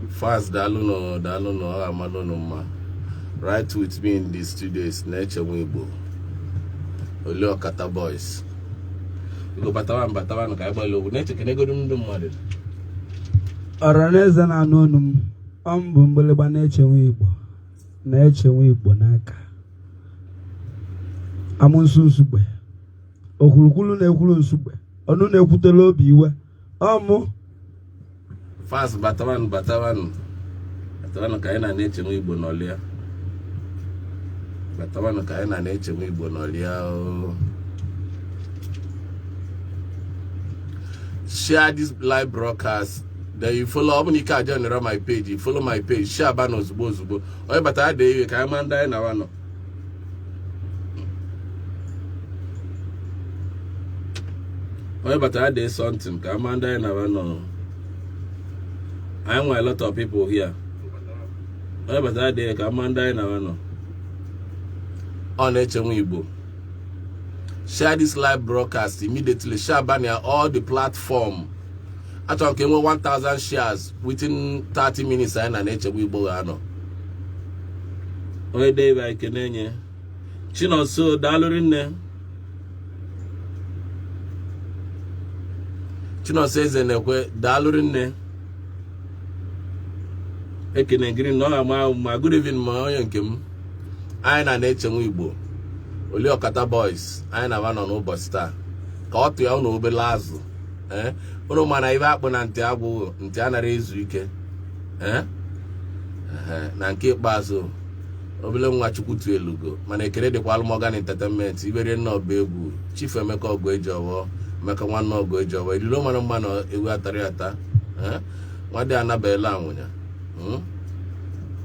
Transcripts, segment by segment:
Fast Daluno, Amalono. Right with me in the studio is NECHE NWAIGBO. Oliokota boys. We go Batawan, Kaibalo. NECHE can go to the model. Oraneza na anonum. Bumbele ba NECHE NWAIGBO. NECHE NWAIGBO naka. Amonsu nsugbe. Okulukulu na ekulu nsugbe. Onu na ekwutelo obi iwe. Omo. Fast Batawan ka na NECHE NWAIGBO n'olia. Batawan ka na NECHE NWAIGBO n'olia. Share this live broadcast. Then you follow me, can join around my page. You follow my page. Share banos bozubo. Oh, but I dey ka manda na wano. Oh, but I dey something. Ka manda na wano. I want a lot of people here. Oh, but I dey ka manda na wano. On NECHE NWAIGBO. Share this live broadcast immediately. Share banner all the platform. I talk 1,000 shares within 30 minutes. I na NECHE NWAIGBO ano. Oye dey ba kenenye. Chino so dalurinne. Chino says enekwe dalurinne. Ekene green no ma good evening ma onyenkem. I na NECHE NWAIGBO. Oliokota boys, I na one on Uber star. Ka otu ya unu obele azụ. Unu mana ibe akpụ na ntị agwụ, ntị anara ezu ike. Na nke ikpeazụ, obele nwa Chukwu tu elugo. Mana ekele dịkwa Morgan Entertainment, ibere nna ọba egwu, Chief Emeka Ogoejowo, Emeka nwanne Ogoejowo. Ililo mara mma na ewu atari ata. Nwade anabela anwụnya.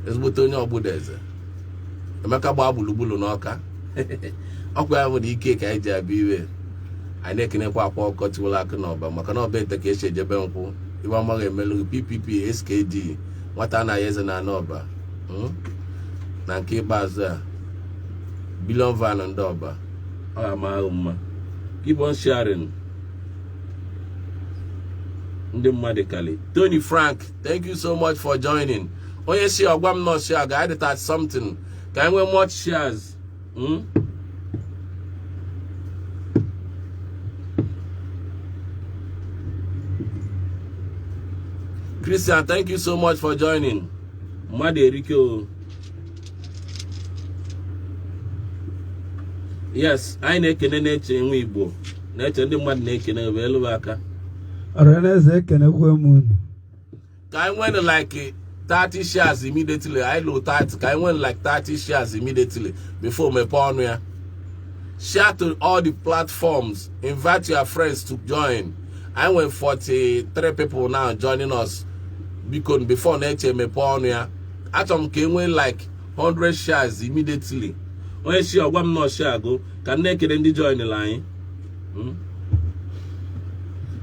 Ezigbote onye ọgbụdeze. Emeka gba gbulugbulu n'ọka. Ọkwa ya nwere ike ka anyị ji abịa iwe. Anyị na-ekenekwa akwa ọkọtiwala akụ n'ọba maka na ọba ete ka esi ejebe nkwụ iwe amaghị emelu PPP SKD nwata anaghị eze na n'ọba. Na nke ikpeazụ a Billion Van ndị ọba ọ ga-amaghị mma. Keep on sharing. Ndị mmadụ kali. Tony Frank, thank you so much for joining. Onye si ọgwa m nọ share ga-edit at something ka anyị nwee much shares. Christian, thank you so much for joining. Maderiko. Yes, I na-ekene NECHE NWAIGBO. NECHE ndị mmadụ na-ekene welu aka. Oraneza ekene kwemu. Ka I went like 30 shares immediately. I low 30. I went like 30 shares immediately before my porn. Share to all the platforms. Invite your friends to join. I went 43 people now joining us. Because before NECHE me porn. I came went like 100 shares immediately. When she or one more share go, can NECHE then join the line?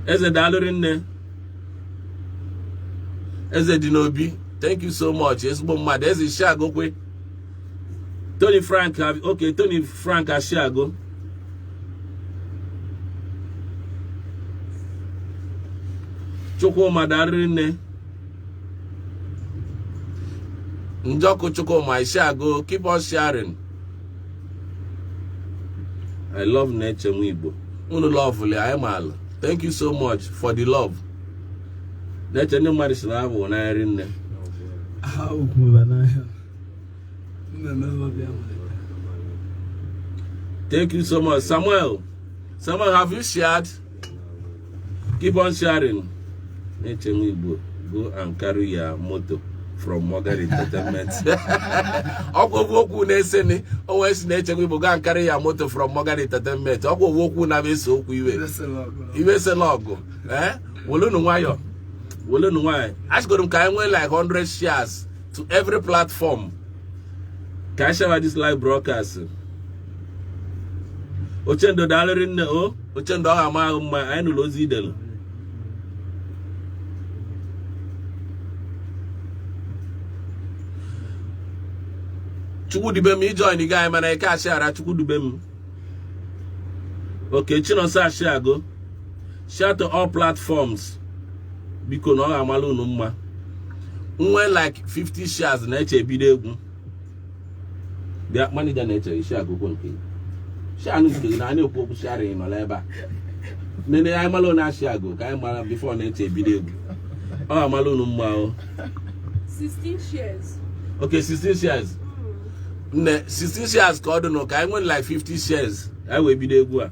As a dollar in there. As a Dinobi. Thank you so much. Yes, but there's a share go quick. Tony Frank, okay, Tony Frank a share go. Choko Madarin. Njoko Choko, my share go. Keep on sharing. I love NECHE NWAIGBO. Unu lovely, I am all. Thank you so much for the love. NECHE no matter slavo na irin. Thank you so much. Samuel, have you shared? Keep on sharing. NECHE NWAIGBO, go and carry your motto from Morgan Entertainment. Oko woku neseni, always NECHE NWAIGBO, go and carry your motto from Morgan Entertainment. Oko woku na beso ku iwe. Iwe se logo. Wolunu wayo. Wolunu why? Ask them can win like 100 shares to every platform. Can I share this live broadcast? Ochendo dalarin o, ochendo ama ma anu lozidel. Chukudibem join the guy man I can't share Chukudibem. Okay, Chinosa share go. Share to all platforms. Because no amalu no ma. like 50 shares NECHE bido egwu. The manager NECHE share go nke. Share no nke na any okwu share in oleba. Nene I malo na share go kai mara before NECHE bido egwu. Oh malo no mma o. 16 shares. Okay, 16 shares. 16 shares ka do no kai win like 50 shares. I will bido egwu a.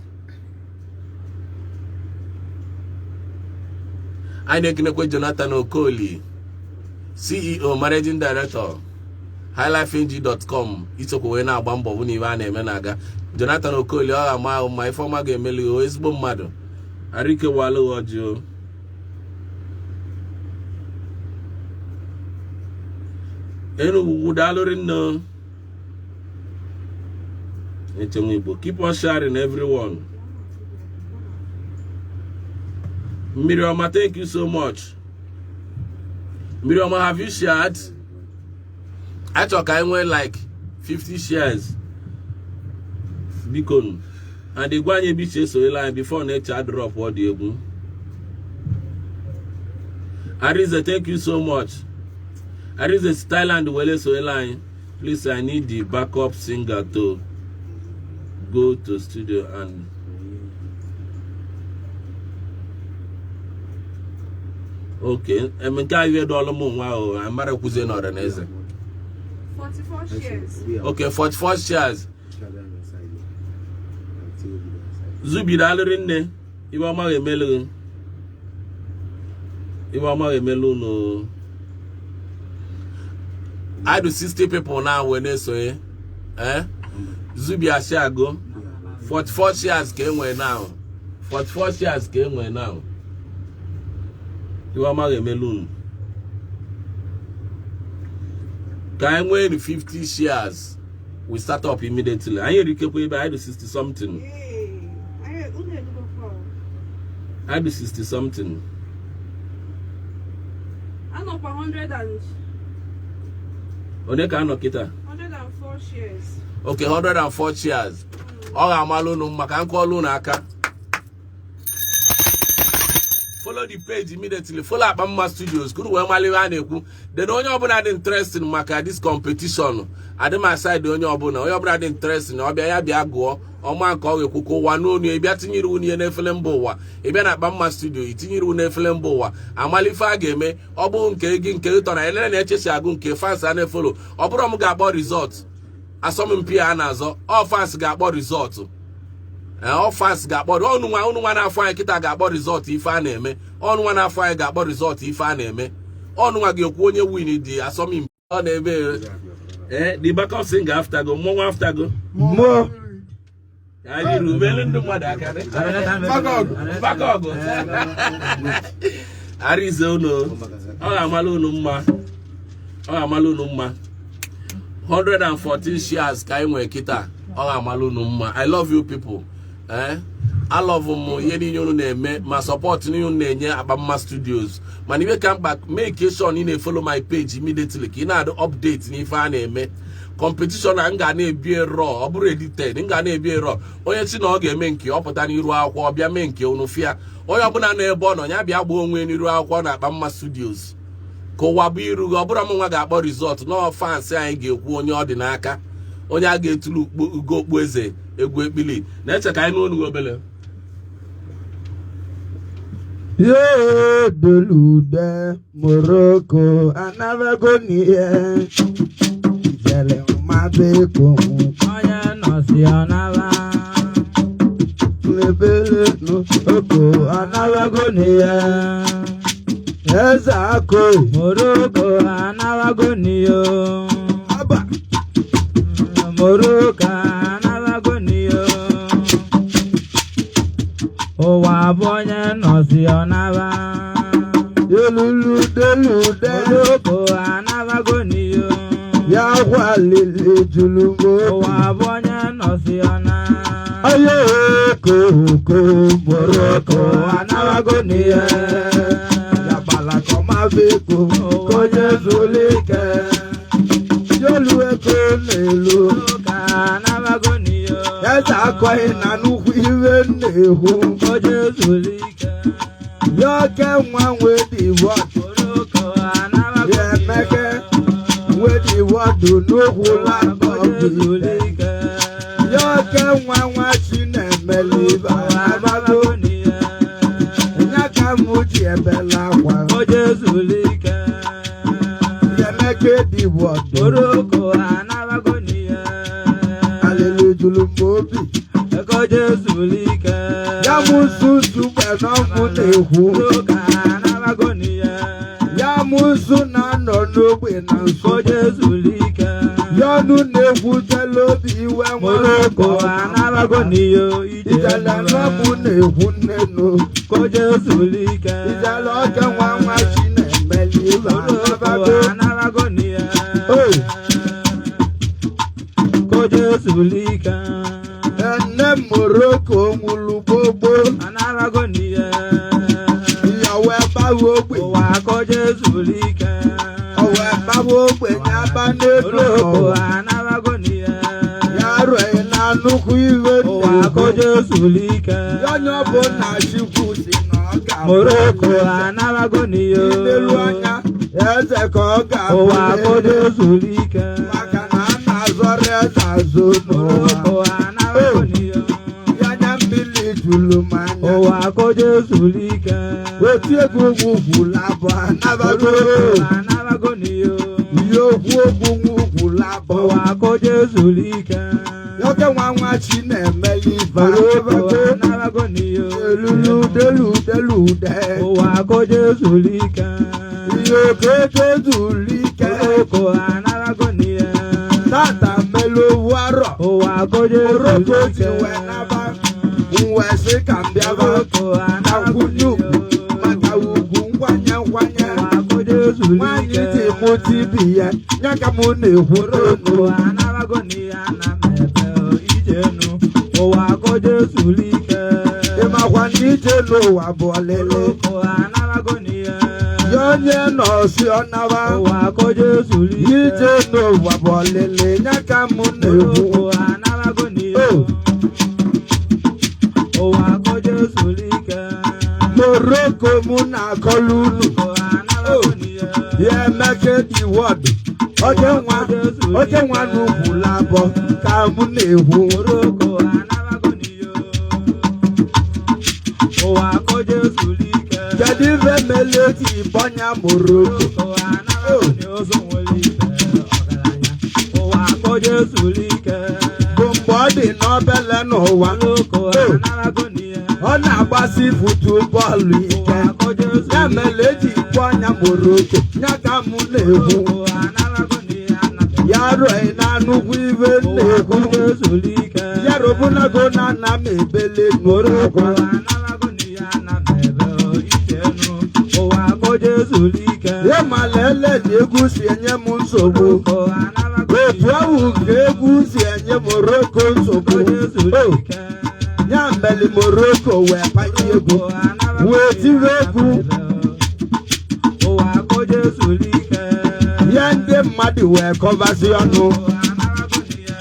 I NECHE Jonathan Okoli, CEO, Managing Director, highlifeng.com. It's okay na bambo wuni wa na eme naga. Jonathan Okoli, my former game Melio, ezigbo mmadụ. Arike Walu Ojo. Enu wudalorin no. Keep on sharing, everyone. Miriam, thank you so much. Miriam, have you shared? I thought I went like 50 shares. Beacon. And the Guanye Biche so line before NECHE drop what the ego. Ariza, thank you so much. Ariza Thailand Wele so line. Please, I need the backup singer to go to studio and okay, I'm mara kuze na organize. 44 shares. Okay, 44 shares. Zubi dalorin ne. Iwa ma emelu. Iwa ma emelu no. I do 60 people now when they say Zubi a share go. 44 shares came when now. 44 shares came when now. You are married melon. Can win 50 shares. We start up immediately. I hear you I do 60 something. I do 60 something. I'm up 100 and. Oneka no kita. 104 shares. Okay, 104 shares. All I'm alone. Makan call aka. Follow the page immediately. Follow Akpamma Studios. They don't have interest in this competition. I don't my side. They don't have interest in Oman call Kuko one no near Biatini Nefilem Boa. Even Akpamma Studio, Itiniru Nefilem Boa. Amalifa game, Obon Kegin Kelton, and NECHE Shagun K fans and follow. Obram got about results. As some pianas, all fans got about results. All fans got about on one after kita got about result if I name on one after got about result if I name on one you win the assuming on the backup singer after go more after go More. I did rebellion the mother back up Arizona Amalunuma 114 shares Kaiwe Kita Amalunuma. I love you people. I love them. My support you Akpamma Studios. Man, if you come back, make sure you follow my page immediately. You know the updates if I name competition. I'm gonna be a raw, edited. I'm gonna be a raw. Oh, yes, you know, get menki up at any raw or be a menki on fear. Oh, you're gonna born on Yabia Bone when you are one at Akpamma Studios. Kowabiru, Aburamanga about result. No fans saying you won your dinaka. On ya get to look go weze. Billy. NECHE I know Nubele. Yeah, Delude, Morocco, I never go near. My bacon, I am not Sianava. Lebele, I never go near. Yes, I go, Morocco, I never go near. Morocco. Oh, wa bonya no si onava. Yelulu delude. Ko anava goniyo. Ya walili julumo. Oh, wa bonya no si ona. Aye ko boroko anava goniyo. Ya bala koma beko ko jezulike. Yolu eko nelu anava goniyo. Yes, I quite nanu even who Jezulika. You can one with the what? Yeah, Yemeke, with the water, no land of Ojezulike. Yoke watching and believe Anabagonia. Nakamuji Bella. Ojezulike. Yemeke, the water. Oroko anabagonia. Hallelujah. Ojezulike. Yamusu Supernamunehu. Oroka anabagonia. Yamusu Nano Nobina. Ojezulike. Yonu Nehu Telobi Moroko anabagonia. Italamunehu Neno. Ojezulike. Italoka watching and believe Oroko anabagonia. Ojezulike. Ene Morocco Mulubobo. Anabagonia. Yawe Bawogbe. Owa Ojezulike. Owe Bawogbe Nyabane Oroko no. anabagonia. Yaro ena nuku iwe Owa ne. Ojezulike. Yonyo bo na shiku si n'ọga. Moroko anabagonia. Ilelu anya eze ka ọ Owa ga-abụ. Ojezulike. Maka na a na-azọrọ eze azụ Moroko n'ụwa. anabagonia. Yanya mmiri julu m anya. Owa Ojezulike. Oti egwu ugwu labụ anabago. Oroko anabagonia. Ihe okwu ugwu labụ. Owa Ojezulike. Yoke nwachi na-emeli ibe Moroko abago. anabagonia. Delude. Owa Ojezulike. Iyoke tozulike. Oroko anabagonia. Tata melo waro. Owa Moroko ti Ojezulike. we naba. Nwe si ka mbịaba. Oroko Akwụnyu. anabagonia. Maka ugwu nkwanye. Owa Nwanyị Ojezulike. dị mụ tibi ya. Ya ka mụ na-ekwu Oroko n'onu. anabagonia na mebe ijenu. Owa Ojezulike. Ịmakwa na ije n'ụwa bụ ọlịlị. Oroko anabagonia. Ya onye nọọsụ ọnaba. Owa Ojezulike. Ije n'ụwa bụ ọlịlị. Ya ka mụ na-ekwu. Oroko anabagonia. Owa Ojezulike. Morocco mụ na-akọlụ unu. Oroko anabagonia. Ya emeke dị wọdụ. Oke nwa n'ugwu labọ ka mụ na-ekwu. Oroko anabagonia. Owa Ojezulike. Kedu ife mele ji bọnya Morocco? Oroko anabagonia. Ozo nwere ife ọgaranya. Owa Ojezulike. Bụ mgbe ọ dị n'obele n'ụwa. Oroko anabagonia. Ọ na-agbasi futubọọlụ ike. Owa Ojezulike. Ya mere eji bọnya Morocco. Ya ka mụ na-ekwu. Oroko anabagonia. Ya rụọ na nnukwu ife Owa na-ekwu. Ojezulike. Ya robunago na nna m ebele Moroko Morocco. anabagonia na mebe ijenu. Owa Ojezulike. Ya malele na egwu si enye m nsogbu. Oroko anabagonia. Otu ahụ ka egwu si enye Morocco nsogbu. Ojezulike. Ya mere Morocco wee panye egwu. Oroko anabagonia Wee tiri egwu. na mebe. Owa Ojezulike. Ya ndị mmadụ wee kọbazi ọnụ. Oroko anabagonia.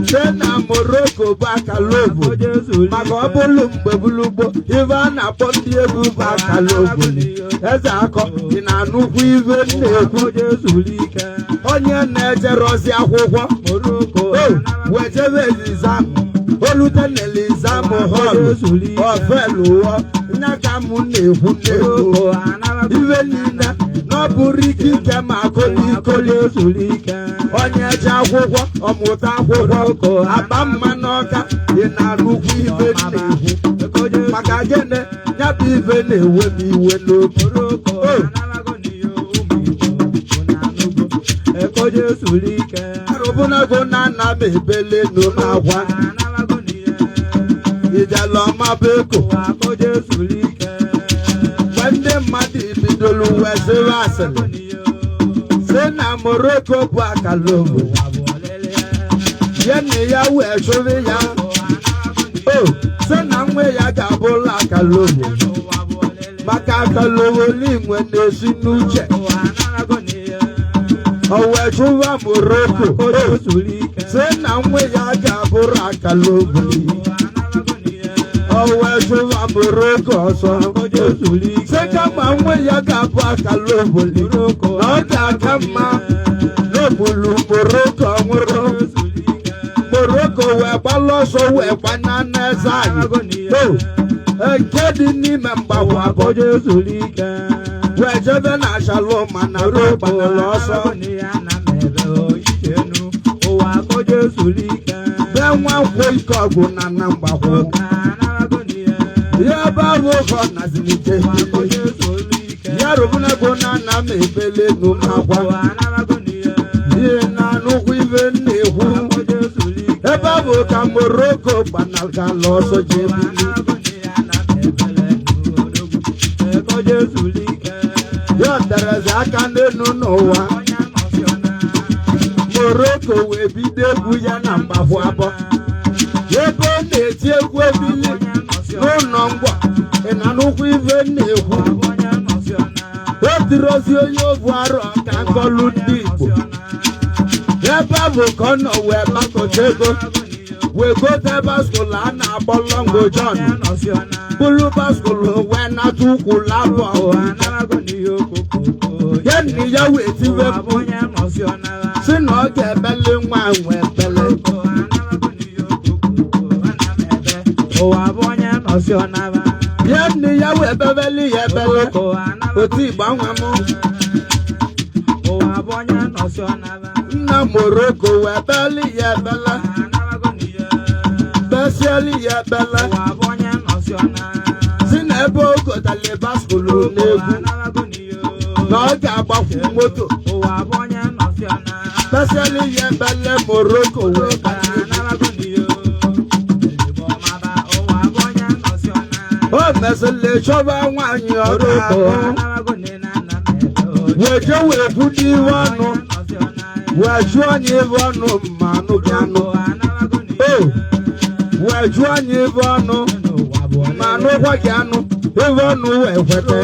Site na Morocco bụ akalobo. Ojezulike. Maka ọ bụrụ mgbe bulugbo ife a na-akpọ ndị egwu bụ akalobo. Eze akọ dị na nnukwu ife na-ekwu. Ojezulike. Onye na-ejerozi akwụkwọ. Moroko Wee jebe elizam. Olute na elizam họl. Ojezulike. Ofelụọ. Nya ka mụ na-ekwu na-ekwu. Oroko anabagonia. Ife niile na ọ bụrụ ikike ma kolikoli. Ojezulike. Onye ji akwụkwọ ọmụta akwụkwọ. Akpamma n'Ọka dị na nnukwu ife na-ekwu. Maka gịnị ya bụ ife na-ewe m iwe n'obi. Oroko anabagonia. Ụmụ Igbo ụnanụgo. Ojezulike. Arụbụnago na nna m ebele n'ụmụakwa. Anabagonia. Ijele ọma bụ eko. Owa Ojezulike. Mgbe ndị mmadụ bidoro wee sịrị asịrị. Si na Morocco bụ akalobo. Owa bụ ọlịlị. Ya na ya wee chụrụ ya. Si na nwa ya ga-abụla akalobo. Owa bụ ọlịlị. Maka akalobo n'inwe na-esi n'uche. Owa anabagonia. O wee chụwa Morocco. Ojezulike. Si na nwa ya ga-abụrụ akalobo. Owa anabagonia. O ọwọ́ ṣọwọ́ Morocco ọ̀sọ́ ṣé ká máa ń wẹ̀yà gàbọ̀ àkàlóbòlì lọ́jà Akpamma lóbùlù Morocco ọ̀húnrọ̀ Morocco wẹ̀ bá lọ́sọ̀ wẹ̀ bá nánà ẹ̀sáyì ẹ̀jẹ̀dì ní mẹ́mbàwọ̀ àbọ̀jẹ̀ wẹ̀ jẹ́bẹ̀ náà ṣàlọ́ màná ló bàtà lọ́sọ̀ bẹ́ẹ̀ wọ́n wọ ikọ̀ ọ̀gbọ̀n nánà mbàwọ̀ yẹ bá wọ́ kọ́ nàzìlìjẹ́ yẹ rògbònà gbọ́nà nà mẹ́bẹ̀lẹ̀ nù máa wá yẹ nànú wíwẹ́ nìhu ẹ bá wọ́ ká Morocco gbanàgà lọ́sọ̀ jẹ́bìlì yọ dẹrẹsẹ̀ aka nínú n'ụwa Morocco wee bido egwu ya na mgbafụ abụọ ebe ọ na-eti egwu ebili n'ụlọ ngwa ị na n'ụkwụ ife na-ekwu o tirozi onye ovu arọ ka nkọlụ ndị Igbo ebe bụ ka ọ nọ wee gbakọta ego wee gote baskụl a na-akpọ Longo John bụrụ baskụl wee nata ụkwụ labọ yenni ya wee tiwe mkpu si na ọ ga-ebele nwa nwee ebele yenni ya wee bebeli ya ebele otu Igbo nwa m nna Morocco wee beli ya ebele besieli ya ebele si na ebe o gotale baskụl n'egwu na ọ ga-agbakwu moto besieli ya ebele Morocco wee o mesịrị chọba nwaanyị ọrụ ahụ wee je wee budo iwe ọnụ wee jụọ anyị ibe ọnụ ma anụ bịanụ wee jụọ anyị ibe ọnụ ma anụkwa gị anụ ibe ọnụ wee kweta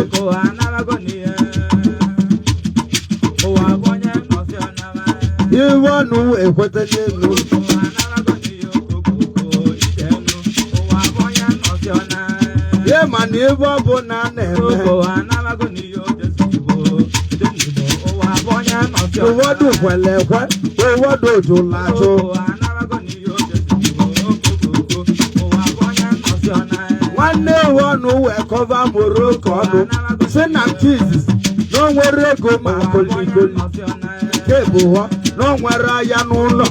ibe ọnụ wee kweta n'elu ye mana ibe ọ bụ na na-eme ụfọdụ kwere ekwe ụfọdụ jụrụ ajụ nwanne ewe ọnụ wee kọva Morocco ọnụ si na nke izizi na o nwere ego ma kolikoli nke bụghọ na o nwere ahịa n'ụlọ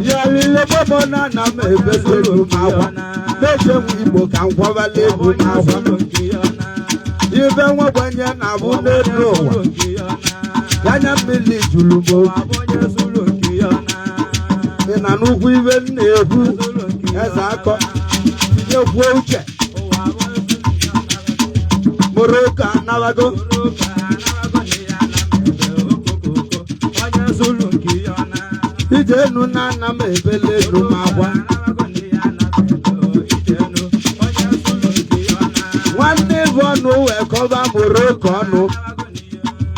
ya lile gbọbọ na ana m ebezelu m akwa na-ejenwe Igbo ka m kwabala egwu m akwa ibe nwegwenye na abụ n'elu ụwa anya mmiri juru m obi ị na n'ugwu ibe m na-ekwu eze akọ tinyekwuo uche Morocco anabago ije enu na ana m ebele elu m akwa nwanne bụ ọnụ wee kọba Morocco ọnụ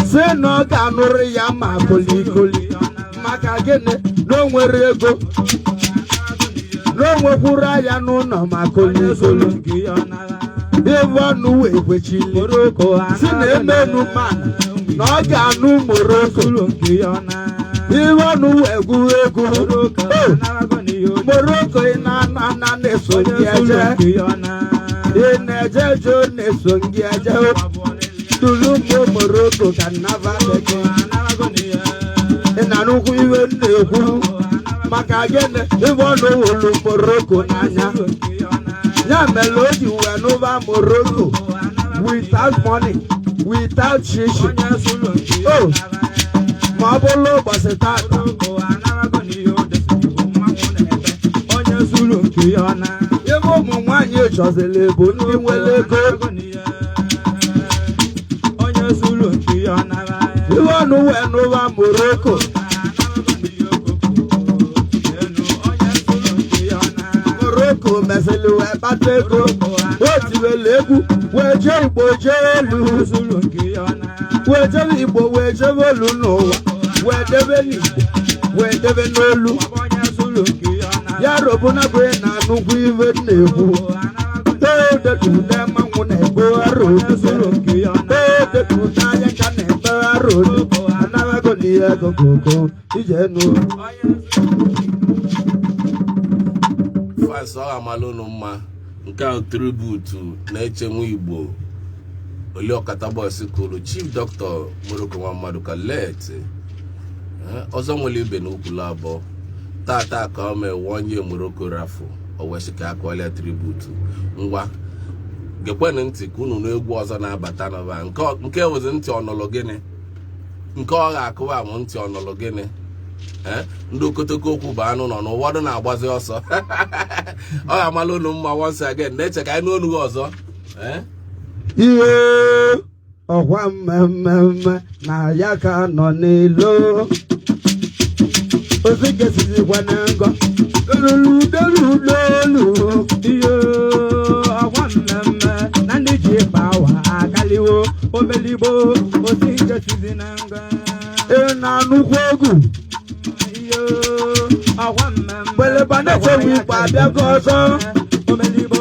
si na ọ ga-anụrụ ya ma kolikoli maka gịnị na o nwere ego na o nwekwuru ahịa n'ụlọ ma kolikoli ibe ọnụ wee kwechili si na emenu mana na ọ ga-anụ Morocco ibe ọnụ wee gwuru egwu Morocco ị na-ana na-eso gị eje ị na-eje eje na-eso gị eje tulu mgbe Morocco ka nnaba gị ị na nnukwu iwe m na-ekwu maka gịnị ibe ọnụ wolu Morocco n'anya ya mere o ji wee n'ụba Morocco without money without shishi ma ọ bụrụ ụbọchị tata ebe ụmụ nwaanyị chọziri bụ ndị nwere ego iwe ọnụ wee n'ụba Morocco Morocco mesịrị wee kpata ego o tiwere egwu wee jee Igbo jee elu wee jebe Igbo wee jebe olu n'ụwa wee debe n'Igbo wee debe n'olu ya robuna gwe na nugwu iwe na-ekwu dedude mmanwụ na-egbo arụ dedude anya ka na-egbe arụ anaghị n'ihe gogogo ijenu fans ọ ga-amalụ unu mma nke ahụ tributu na-eche NWAIGBO Oliokota boys kwuru Chief Dr. Morocco nwa mmadụ ka let ọzọ nwere ibe na ukwu abụọ tata ka o mee wonye Morocco rafụ o wesika akọọla tributu ngwa gekwenụ ntị ka unu n'egwu ọzọ na-abata n'ọba nke ozi ntị ọnọlọ gịnị nke ọ ga-akụwa amụ ntị ọnọlọ gịnị ndị okotoko okwu bụ anụ nọ n'ụwọdụ na-agbazi ọsọ ọ ga-amalụ unu mma once again na-eche ka anyị n'onu ọzọ ihe ọkwa mmemme na ya ka nọ n'ilo ozi kesizikwa na ngọ deludelu ihe ọkwa mmemme na ndị ji pawa akaliwo omeligbo ozi nkesizi na ngọ na-anụkwu egwu ihe ọkwa mmemme gbeleba na-echewu ikpe abịago ọzọ omeligbo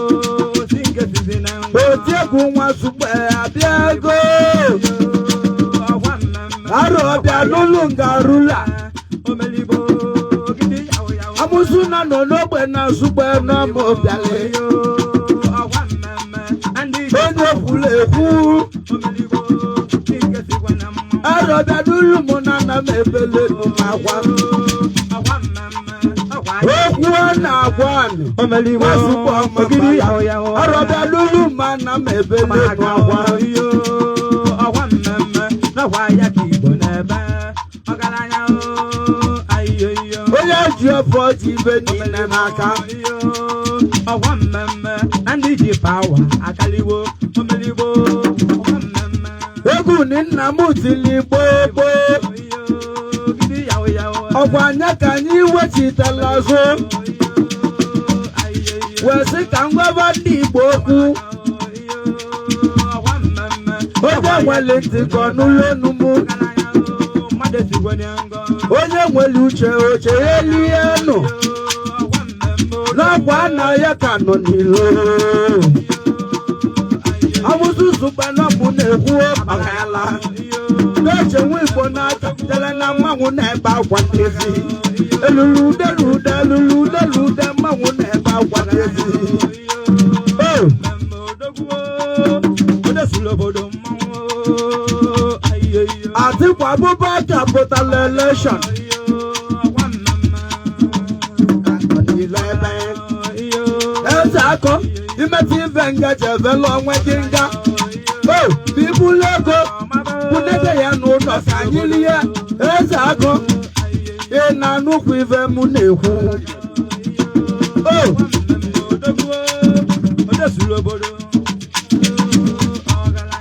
ozi nkesizi na ngọ oti egwu nwa sugbe abịago ọkwa mmemme arụ ọbịa n'ụlọ ngarula omeligbo gidi yawo yawo amụsụ na nọ n'ogbe na sugbe n'ọma ọbịale ọkwa mmemme na ndị onye kwuru ekwu omeligbo ozi nkesikwa na mma arụ ọbịa n'ụlọ mụ na nna m ebele n'ụmụakwa ọkwa mmemme ọkwa okwu ọ na-agwa anụ omeligbo masụkwa ọma gidi yawo yawo arụ ọbịa n'ụlọ ma nna m ebele n'ụmụakwa ọkwa mmemme n'ọkwa ya ka Igbo na-ebe ọgaranya ayiyo onye ji ọfọ ji ibe niile n'aka ọkwa mmemme na ndị ji pawa akaliwo omeligbo ọkwa mmemme egwu ni nna m tili gbogbo gidi yawo yawo ọkwa anya ka anyị wechitala azụ wee sị ka ngwaba ndị Igbo okwu ọkwa mmemme onye nwere ntị ka ọnụlụ enu m mmadụ esigwe na ngọ onye nwere uche oche elie nụ ọkwa mmemme n'ọkwa nna ya ka nọ n'ilo amụsụ zụgba n'ọmụ na-ekwu ọkpaghala na-eche NWAIGBO na-achọpụtara na mmanwụ na-ebe akwa n'ezi eluludelude mmanwụ na-ebe akwa n'ezi mmemme odogwu odesula obodo mmanwụ ayiyo Atiku Abubakar pụtara elekshọn ọkwa mmemme eze akọ imetụ ife nga jevela onwe gị nga bibulu ego bunege ya n'ụlọ ka anyị lie eze akọ ị na-anụkwu ife mụ na-ekwu odesula obodo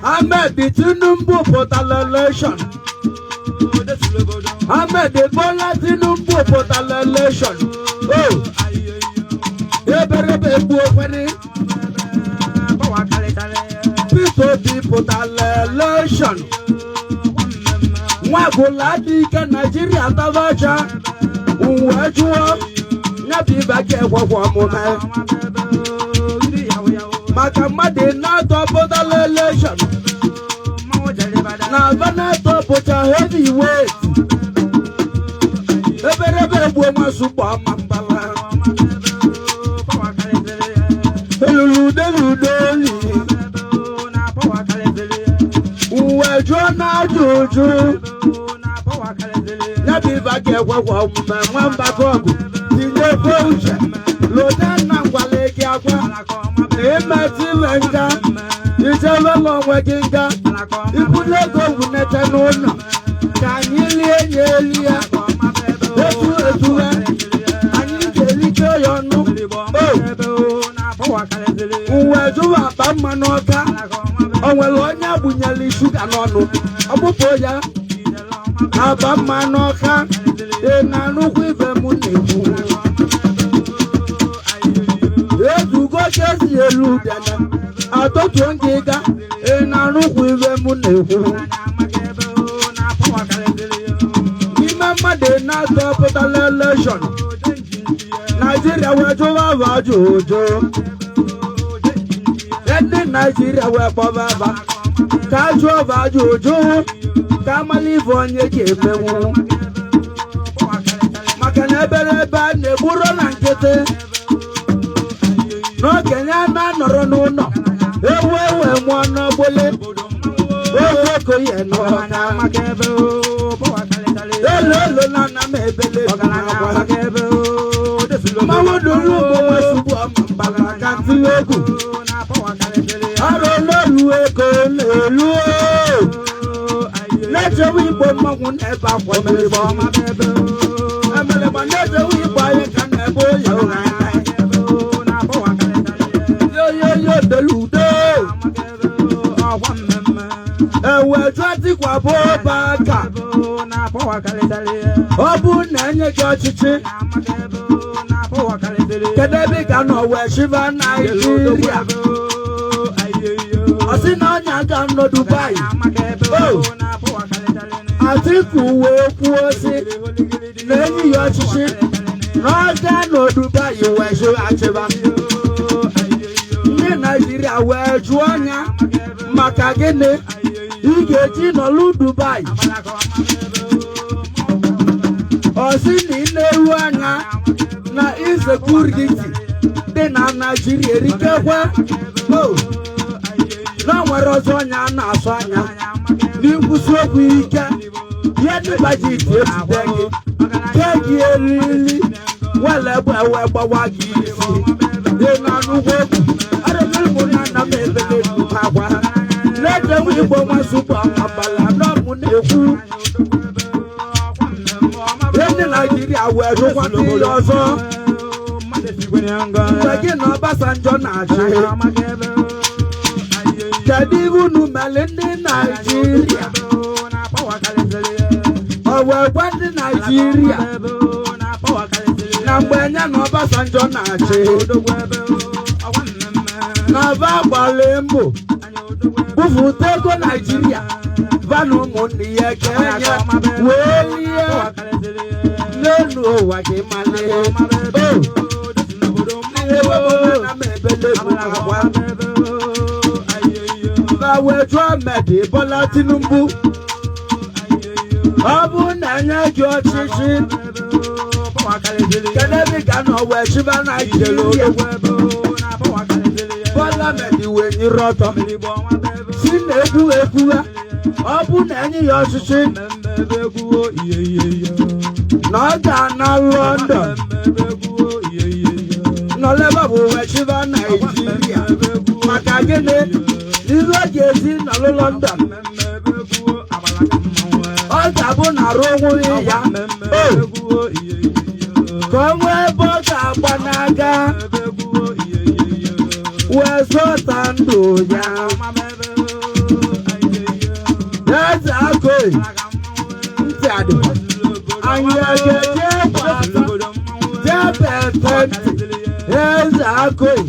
Ahmed Tinubu pụtara elekshọn odesula obodo Ahmed Bola Tinubu pụtara elekshọn eberebe egbu okwere pawa kalịkalị Peter Obi pụtara elekshọn nwa gwụla dị ike Naijiria tabacha uwe jụọ nyabụ ibe ka ekwekwa ọmụme gidi yawo yawo maka mmadụ na-atọ pụtara elekshọn mmanwụ jere bada na Veneto pụta heavyweight eberebe egbuo nwasụkpọ ọma mbala pawa kalịkalị eluludeli na pawa kalịkalị uwe jụọ na ajụjụ na pawa kalịkalị nyabụ ibe ka ekwekwa omume nwamba ọgụ tinye uche lode nna ngwale gị agwa imetụ ime nga ijewela onwe gị nga ibulu ego wunete n'ụlọ ka anyị lie nye elie etu anyị ga-elite ya ọnụ uwe jụwa Akpamma n'ọka o nwere onye agbunyere shuga n'ọnụ ọgbụpụ ya Akpamma n'ọka ị na-anụkwu ife mụ na-ekwu ezugo kesi elu dene atọtuo ngịga ị na-anụkwu ife mụ na-ekwu n'ime mmadụ na-atọ pụtara elekshọn Naijiria Nigeria wee jụwa bụ ajụjụ ndị Nigeria wee kpọba aba ka jụọ bụ ajụjụ ka amala ife onye ga-emenwu maka na ebere ebe a na-egburo na nkịtị n'okenye a na-anọrọ n'ụlọ ewu ewe mụọ n'ogbole oge okoye n'ọka elu na nna m ebele mmanwụ duru ugbo nwesugbu ọma mbala ka ntịle egwu ọrụ n'olu ego n'elu na-echewe igbo mmanwụ n'ebe akwa emeleba na-echewe igbo anyị ka na-ebe oyi yoyoyo deludo ewe jụọdịkwa bụ ọbaka ọ bụ na enye gị ọchịchị kedu ebe ị ga nọ wee chiva Naijiria ọ sị na ọnya ga nọ Dubai Atiku wee kwuo sị na enyi ya ọchịchị na ọ ga nọ Dubai wee chiva ndị Naijiria wee jụọ ọnya maka gịnị ị ga-eji nọlụ Dubai ọ sị na ị na-eru anya na insecurity dị na Naijiria erikekwe na nwere ọzọ ọnya a na-asụ anya n'ikwụsị okwu ike ihe ndị bajeti ejide gị ke gị eriri wele bụ ewe gbawa gị isi dị na nnukwu okwu arụmụmụ na nna m ebele agwa na-ejewe igbo nwasụgbọ abala n'ọmụ na-ekwu ndị Naijiria wee jụkwa ndị ọzọ mgbe gị na Obasanjo na-achị kedu ihe unu mere ndị Naijiria ọ wee gwa ndị Naijiria na mgbe nye na Obasanjo na-achị na ba gbara mbọ bufute ego Naijiria vanụ ụmụnne ya kenye wee lie n'elu ụwa gị male ba wee jụọ Ahmed Bola Tinubu ọ bụ na enye gị ọchịchị kedu ebe ị ga nọ wee chiba Naijiria Bola Ahmed wee nyere ọtọ si na-ekwu ekwuwa ọ bụ na enye ya ọchịchị na ọ ga-ana London nọleba bụ wee chiba Naijiria maka gịnị n'izu ọ ga-esi nọlụ London ọ ga-abụ na arụ onwughị ya ka o nwee ebe ọ ga-agba n'aka wee zọta ndụ ya eze Akoi ntị adị anyị ga-eje gbata jebe ntị eze Akoi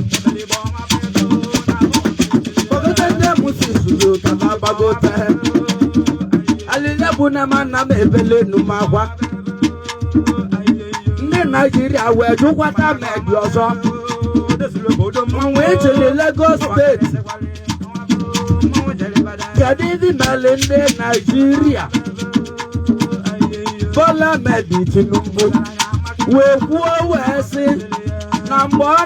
kpọgide ndị musisuzo ka ma gbagote alile bụ na ma nna m ebele numakwa ndị Naijiria wee jụkwata Ahmed ọzọ wee chịrị Lagos steeti kedu ndị mere ndị Naijiria Bola Ahmed Tinubu wee kwuo wee sị na mgbe ọ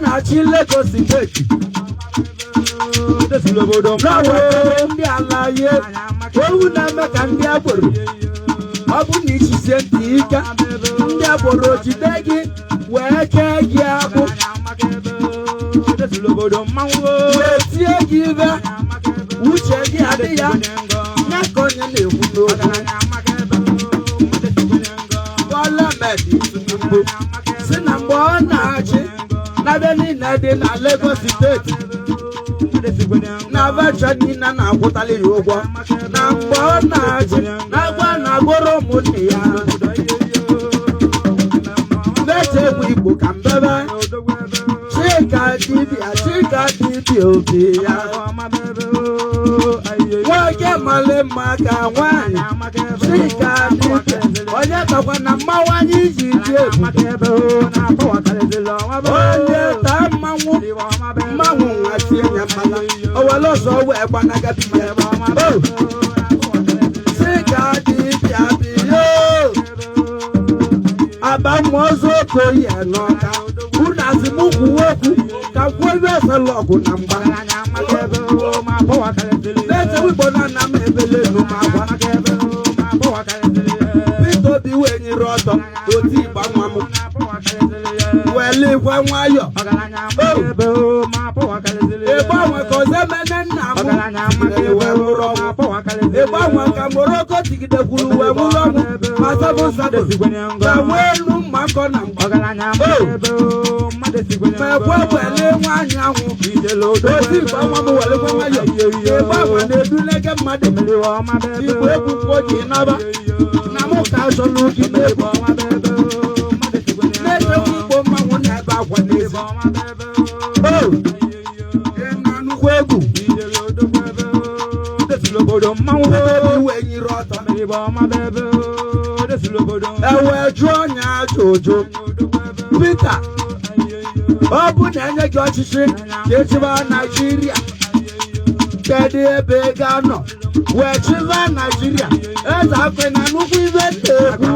na-achị Lagos steeti n'ọwere ndị ala ye owu na-eme ka ndị agboro ọ bụ na ichisie ntị ike ndị agboro jide gị wee kee gị agbụ wee tie gị ibe uche gị adị ya nye ka onye na-ekwu n'okwu Bola Ahmed Tinubu si na mgbe ọ na-achị na be niile dị na Lagos steeti na abacha niile na-akwụtali ya ụgwọ na mgbe ọ na-achị na-agwa na-agụrụ ụmụnne ya mbeche egwu Igbo ka mbebe Chika dibịa obi ya nwoke male mma ka nwaanyị Chika dibịa onye onye takwa na mmanwụ anyị iji ji egwu onye taa mmanwụ nwachi enya mmala owele ọzọ wee gbanaga biya si ga dị bịa biyo abamọzọ okoye n'ọka unu azimukwu okwu ka kwuo ibe efela ọgụ na mgba na-echewe igbo na nna m ebele elu ma agwa Peter Obi wee nyere ọtọ otu ịgba nwa m wele ikwe nwayọ ịgbanwe ka ọzọ emene nna m wee nwụrụ ọnwụ ịgbanwe ka moroko tigidekwuru wee nwụrụ ọnwụ ma sabụ nsado ka nwee elu mma nkọ na mgba ma ekwe wele nwaanyị ahụ otu ịgba nwa m welekwe nwayọ ịgbanwe na-edulege mmadụ igbo ekwukwo ji naba na mụ ka azọ n'oge n'egwu na-echewu igbo mmanwụ na-ebe akwa n'ezi na nnukwu egwu iwe nyiri ọtọ ewe jụọ ọnya ajụjụ Peter ọ bụ na enye gị ọchịchị ka echiba Naijiria kedu ebe ị ga-anọ wee chiba Naijiria eze akwe na nnukwu ibe na-ekwu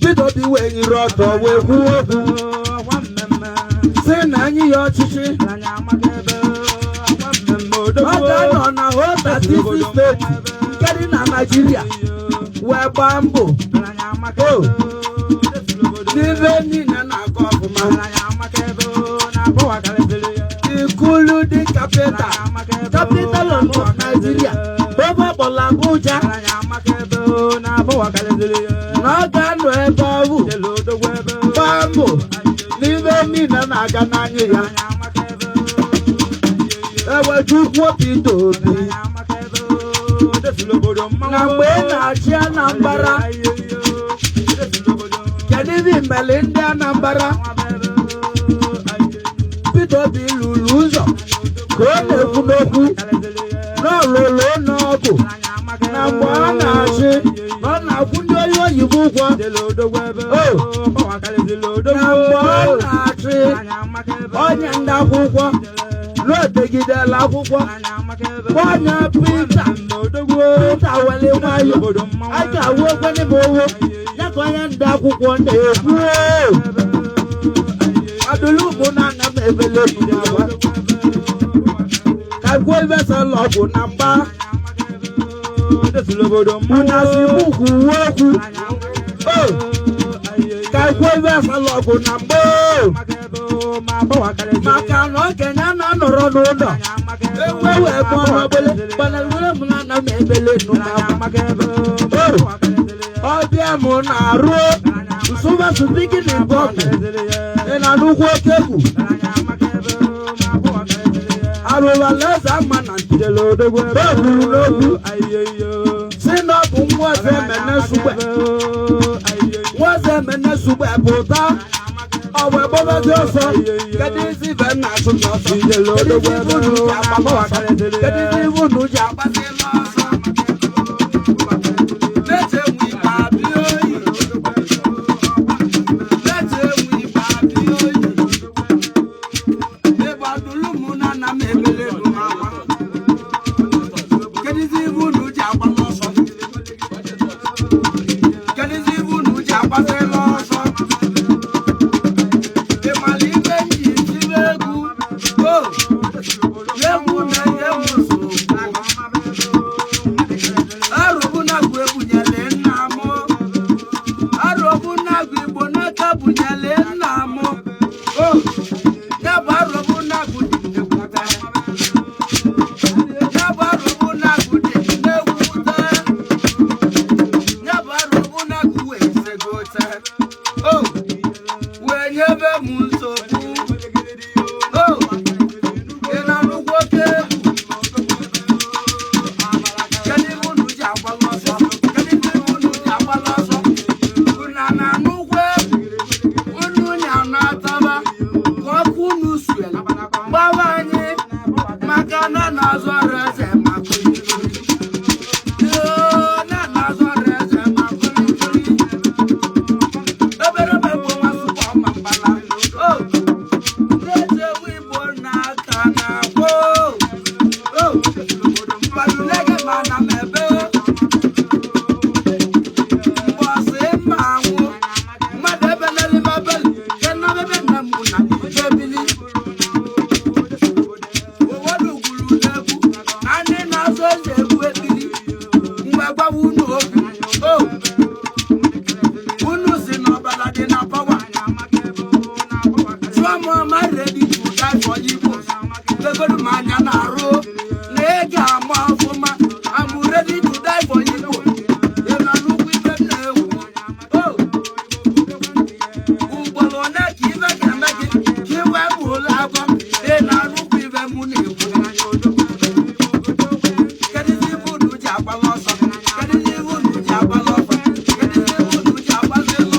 Peter Obi wee nyiri ọtọ wee kwuo okwu si na enyi ya ọchịchị ọ ga-anọ na Hotatizi steeti nke dị na Naijiria wee gbaa mbọ n'ibe niile na-akọ ọfụma ikulu dị capital of Nigeria ebe ọkpọla Abuja na ọ ga-anọ ebe ọ bụ gbaa mbọ n'ibe niile na-aga n'anya ya ewejukwu Peter Obi na mgbe ị na-achị Anambra kedu ibe mmeli ndị Anambra Peter Obi lụrụ ụzọ ka ọ na-ekwu n'okwu n'ọlụlụ n'ọgụ na mgbe ọ na-achị na ọ na-akwụ ndị onye oyibo ụgwọ na mgbe ọ na-achị onye ndị akwụkwọ n'otegidela akwụkwọ onye Peter wele nwayọ a ga-awụ okwenye ma owo ya ka onye ndị akwụkwọ na-ekwu adụlụ bụ na nna m ebele ka gwuo ibesala ọgwụ na mgba mana si mukwu uwe okwu ka gwuo ibesala ọgwụ na mgba maka na okenye na-anọrọ n'ụlọ ewewe ebe ọmabele gbanarure m na nna m ebele ọbịa m na-arụ nsụbasụ bigini gọọmenti ị na nnukwu oke egwu arụrụla eze ama na ntidelodokwuru n'okwu si na ọ bụ nwa eze emene sugbe pụta ọwụ egbobezi ọsọ kedu isi ibe nna achụ gị ọsọ kedu isi ibu unu ji agbasi ọsọ na-echewu igbe abịa oyi ebe adụlụ mụ na nna m ebele n'ụmụama kedu isi ibu unu ji agbasi ọsọ kedu isi ibu unu ji agbasi ọsọ Baba anyị maka na na-azụ ọrụ eze ready to die for Igbo. Legolu manya na ro. Nega ama afoma. I'm ready to die for Igbo. You na look with them now. Oh. Ubolona kiva kamaki. Kiwa mulaba. They na look with them muni. Kadizi budu japa losa. Kadizi budu japa losa. Kadizi budu japa losa.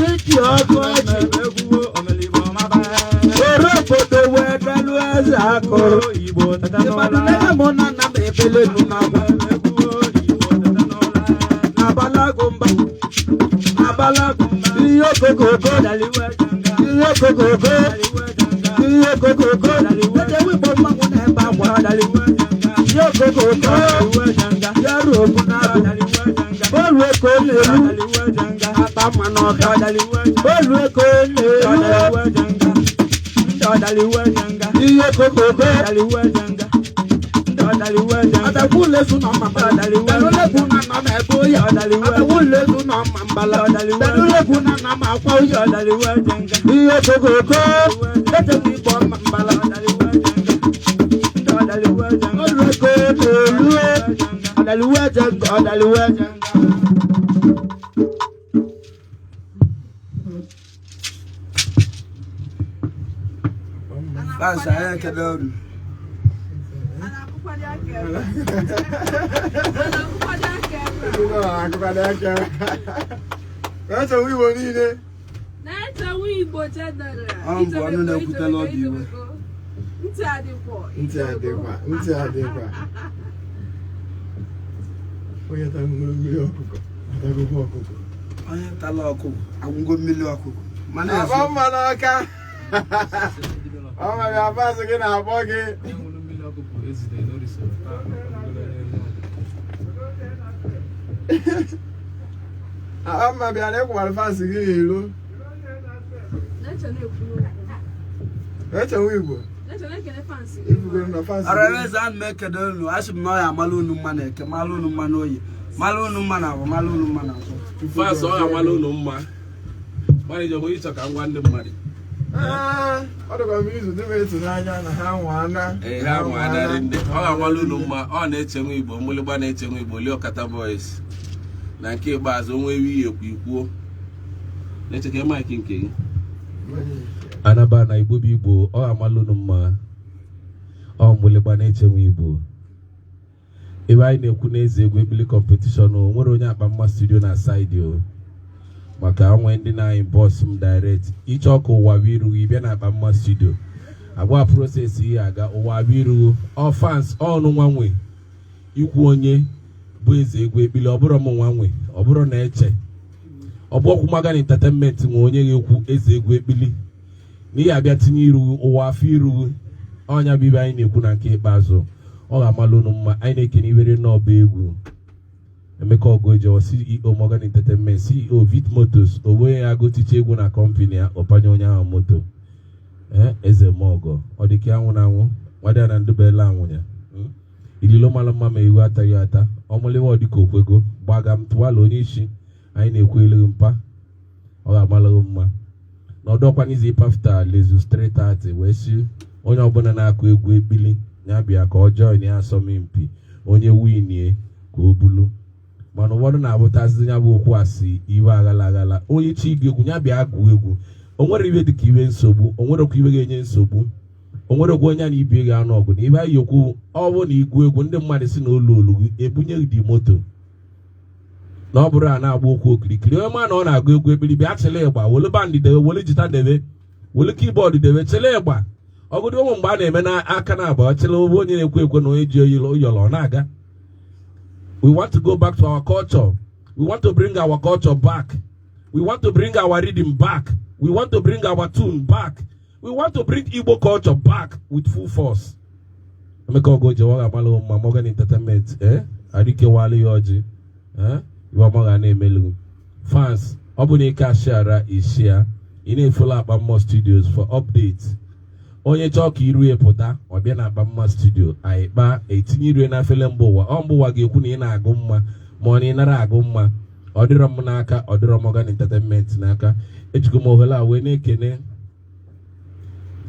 Siki ọkọchị orobodo wee delu eze akụrụ ịmadụ nene mụ na nna m ebele nụ n'agwa n'abalago mba ihe okokoko ihe okokoko edewe igbo mmanwụ na-ebe akwa ihe okokoko yaru okwu na-abụ bọ́ọ̀lù eko n'elu Akpamma n'ọka bọ́ọ̀lù eko n'elu ihe kokoko adagbulezu nọ mma dalulegwu na nọ na-ebe oyi adagbulezu nọ mbala dalulegwu na nọ ma akwa oyi ihe kokoko etegbu igbo mbala bọ́ọ̀lù eko n'elu ọdaliwejenga That's I can do. That's a we were needed. That's a we but I'm going to put a lot of you. Oh my God, pass again, I'll bug it. I'm not being able to pass again. That's a weeble. Areleza make do asu no ya malunu mana ke malunu manoyi malunu mana wo malunu mana so fast o ya malunu mma mani jo mo icho ka ngwa ndị mmadụ ọ dịkwa m izu dịbe etu n'anya na ha nwana ha nwana ndị ọ ga malunu mma ọ na-eche nwe Igbo mụlịgba na-eche nwe Igbo Oliokota boys na nke ikpeazụ onwe wi ekwu ikwuo na-eche ka mic nke gị anaba na Igbo bụ Igbo ọ ga malunu mma ọ mụlịgba na-eche nwe Igbo ebe anyị na-ekwu n'eze egwu ekpili competition o nwere onye Akpamma studio na side o maka onwe ndị na-anyị boss m direct iche ọkụ ụwa wiru ibia na Akpamma studio agwa process ihe aga ụwa wiru all fans ọnụ nwanwe ikwu onye bụ eze egwu ekpili ọ bụrụ m nwanwe ọ bụrụ na eche ọ bụ ọkwụ Magan Entertainment nwe onye ga-ekwu eze egwu ekpili n'ihi abịa tinye iru ụwa afọ iru ọnya bibi anyị na-ekwu na nke ikpeazụ ọ ga-amalụ unu mma anyị na-ekene iwere n'ọba egwu Emeka Ogojo CEO Magan Entertainment CEO Vit Motors onwe ya gotiche egwu na company ya ọpanye onye ahụ moto eze mogo ọ dị ka anwụ na anwụ nwadị na ndụbela anwụ ya ililo mara mma ma iwu ataghị ata ọmụlewa ọdịka okwego gbaga m tụwala onye isi anyị na-ekwu eleghị mpa ọ ga-amalụ mma na ọdọkwanizi pafta lezu 330 wee si onye ọbụla na-akụ egwu ekpili ya bịa ka ọ join ya asọmpi onye winie ka o bulu mana ụfọdụ na-abụtazi ya bụ okwu asị iwe aghala onye chi ige egwu ya bịa gụọ egwu o nwere iwe dịka iwe nsogbu o nwere okwu iwe ga-enye nsogbu o nwere okwu onye na ibe ga-anụ ọgụ na ibe anyị okwu ọ bụ na igwu egwu ndị mmadụ si na ụlọ olu ebunye dị moto na ọ bụrụ a na-agba okwu okirikiri onye ma na ọ na-agụ egwu ekpiri bịa chele ịgba wele bandị debe wele jita debe wele kibọọdụ debe chele ịgba ọgụdị ụmụ mgbe a na-eme n'aka na-agba ọchịla obe onye na-ekwe ekwe na onye ji oyọrọ na-aga. We want to go back to our culture. We want to bring our culture back. We want to bring our rhythm back. We want to bring our tune back. We want to bring Igbo culture back with full force. Emeka Ogojo wa amalo ma Magan Entertainment adike wale yoji iwa maga na-emelu fans ọ bụ na ike ashara ishia ị na-efola Akpamma Studios for updates. Onye chọọ ka iru pụta ọ bịa na Akpamma Studio anyị kpaa etinye iru na afele mba ụwa ọ mba ụwa ga-ekwu na ị na-agụ mma ma ọ na ị nara agụ mma ọ dịrọ m n'aka ọ dịrọ Magan Entertainment n'aka ejikọ m ohere a wee na-ekene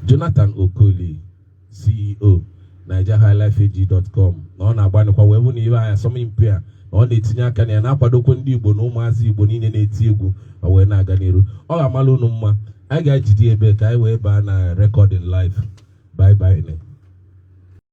Jonathan Okoli CEO NigerHighLifeAG.com na ọ na-agbanikwa wee bụ na ibe anya asọmpi a na ọ na-etinye aka na ya na-akwadokwa ndị Igbo na ụmụazị Igbo niile na-eti egwu ma wee na-aga n'iru ọ ga-amalụ unu mma anyị ga-ejide ebe ka anyị wee baa na recording live bye bye.